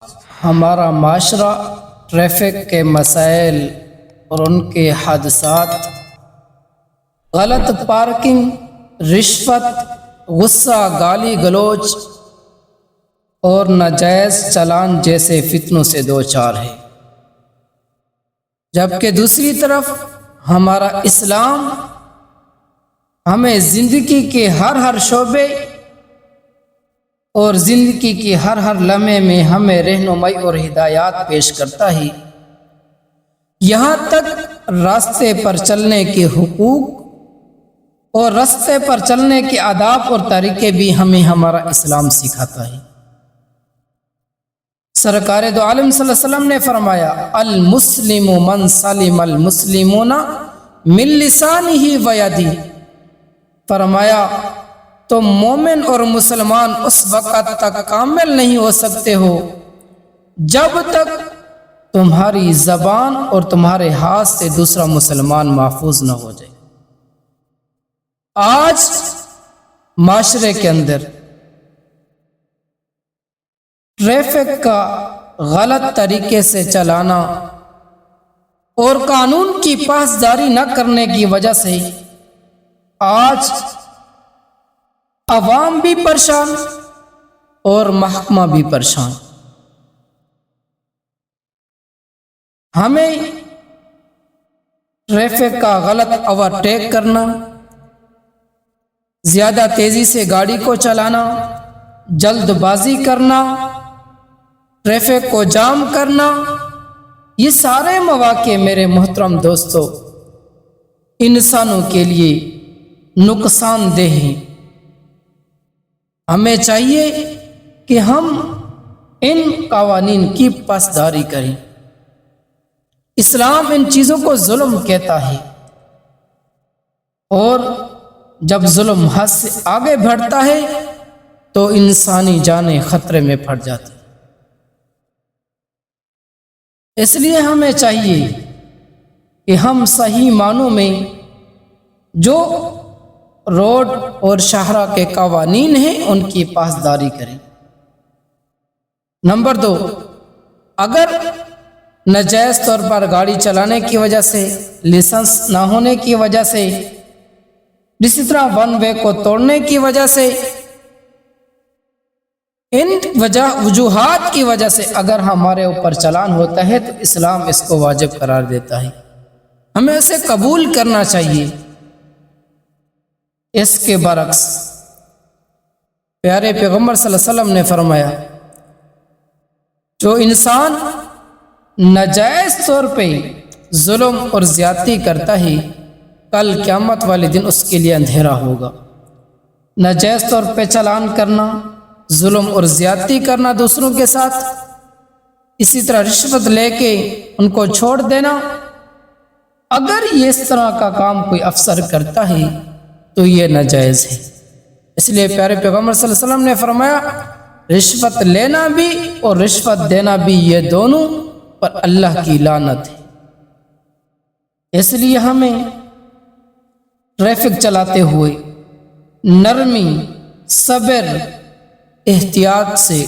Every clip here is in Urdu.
ہمارا معاشرہ ٹریفک کے مسائل اور ان کے حادثات، غلط پارکنگ، رشوت، غصہ، گالی گلوچ اور ناجائز چالان جیسے فتنوں سے دوچار ہے، جبکہ دوسری طرف ہمارا اسلام ہمیں زندگی کے ہر شعبے اور زندگی کی ہر لمحے میں ہمیں رہنمائی اور ہدایات پیش کرتا ہے، یہاں تک راستے پر چلنے کے حقوق اور راستے پر چلنے کے آداب اور طریقے بھی ہمیں ہمارا اسلام سکھاتا ہے۔ سرکار دو عالم صلی اللہ علیہ وسلم نے فرمایا، المسلم من سلم المسلمون من لسانہ و یدہ، فرمایا تم مومن اور مسلمان اس وقت تک کامل نہیں ہو سکتے ہو جب تک تمہاری زبان اور تمہارے ہاتھ سے دوسرا مسلمان محفوظ نہ ہو جائے۔ آج معاشرے کے اندر ٹریفک کا غلط طریقے سے چلانا اور قانون کی پاسداری نہ کرنے کی وجہ سے آج عوام بھی پریشان اور محکمہ بھی پریشان۔ ہمیں ٹریفک کا غلط اوورٹیک کرنا، زیادہ تیزی سے گاڑی کو چلانا، جلد بازی کرنا، ٹریفک کو جام کرنا، یہ سارے مواقع میرے محترم دوستو انسانوں کے لیے نقصان دہ ہیں۔ ہمیں چاہیے کہ ہم ان قوانین کی پاسداری کریں۔ اسلام ان چیزوں کو ظلم کہتا ہے، اور جب ظلم حد سے آگے بڑھتا ہے تو انسانی جانیں خطرے میں پڑ جاتی۔ اس لیے ہمیں چاہیے کہ ہم صحیح معنوں میں جو روڈ اور شاہراہ کے قوانین ہیں ان کی پاسداری کریں۔ نمبر 2، اگر ناجائز طور پر گاڑی چلانے کی وجہ سے، لائسنس نہ ہونے کی وجہ سے، اسی طرح ون وے کو توڑنے کی وجہ سے، ان وجوہات کی وجہ سے اگر ہمارے اوپر چلان ہوتا ہے تو اسلام اس کو واجب قرار دیتا ہے، ہمیں اسے قبول کرنا چاہیے۔ اس کے برعکس پیارے پیغمبر صلی اللہ علیہ وسلم نے فرمایا، جو انسان ناجائز طور پہ ظلم اور زیادتی کرتا ہے کل قیامت والے دن اس کے لیے اندھیرا ہوگا۔ ناجائز طور پہ چالان کرنا، ظلم اور زیادتی کرنا دوسروں کے ساتھ، اسی طرح رشوت لے کے ان کو چھوڑ دینا، اگر یہ اس طرح کا کام کوئی افسر کرتا ہے تو یہ ناجائز ہے۔ اس لیے پیارے پیغمبر صلی اللہ علیہ وسلم نے فرمایا، رشوت لینا بھی اور رشوت دینا بھی، یہ دونوں پر اللہ کی لعنت ہے۔ اس لیے ہمیں ٹریفک چلاتے ہوئے نرمی، صبر، احتیاط سے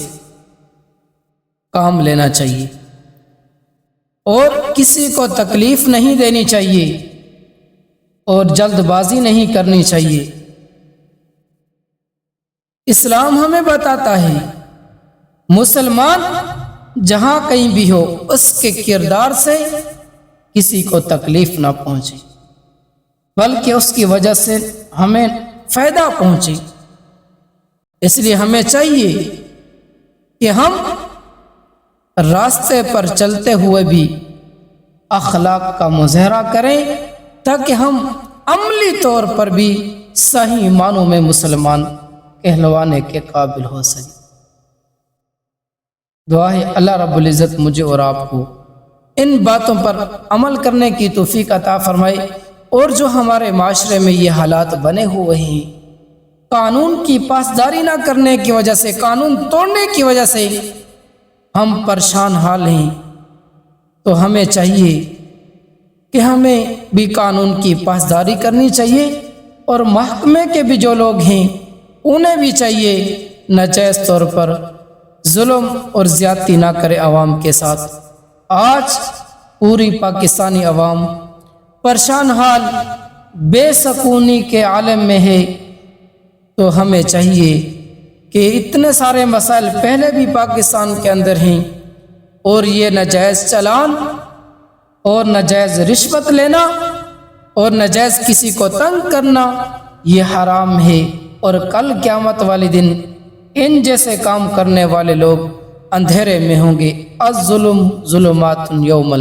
کام لینا چاہیے اور کسی کو تکلیف نہیں دینی چاہیے اور جلد بازی نہیں کرنی چاہیے۔ اسلام ہمیں بتاتا ہے مسلمان جہاں کہیں بھی ہو اس کے کردار سے کسی کو تکلیف نہ پہنچے بلکہ اس کی وجہ سے ہمیں فائدہ پہنچے۔ اس لیے ہمیں چاہیے کہ ہم راستے پر چلتے ہوئے بھی اخلاق کا مظاہرہ کریں تاکہ ہم عملی طور پر بھی صحیح معنوں میں مسلمان کہلوانے کے قابل ہو سکیں۔ دعا ہے اللہ رب العزت مجھے اور آپ کو ان باتوں پر عمل کرنے کی توفیق عطا فرمائے، اور جو ہمارے معاشرے میں یہ حالات بنے ہوئے ہیں قانون کی پاسداری نہ کرنے کی وجہ سے، قانون توڑنے کی وجہ سے ہم پریشان حال ہیں، تو ہمیں چاہیے کہ ہمیں بھی قانون کی پاسداری کرنی چاہیے، اور محکمے کے بھی جو لوگ ہیں انہیں بھی چاہیے ناجائز طور پر ظلم اور زیادتی نہ کرے عوام کے ساتھ۔ آج پوری پاکستانی عوام پریشان حال بے سکونی کے عالم میں ہے، تو ہمیں چاہیے کہ اتنے سارے مسائل پہلے بھی پاکستان کے اندر ہیں، اور یہ ناجائز چلان اور ناجائز رشوت لینا اور ناجائز کسی کو تنگ کرنا یہ حرام ہے، اور کل قیامت والے دن ان جیسے کام کرنے والے لوگ اندھیرے میں ہوں گے۔ الظلم ظلمات یوم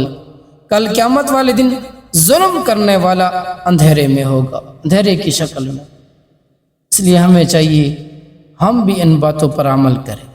کل قیامت والے دن ظلم کرنے والا اندھیرے میں ہوگا، اندھیرے کی شکل میں۔ اس لیے ہمیں چاہیے ہم بھی ان باتوں پر عمل کریں۔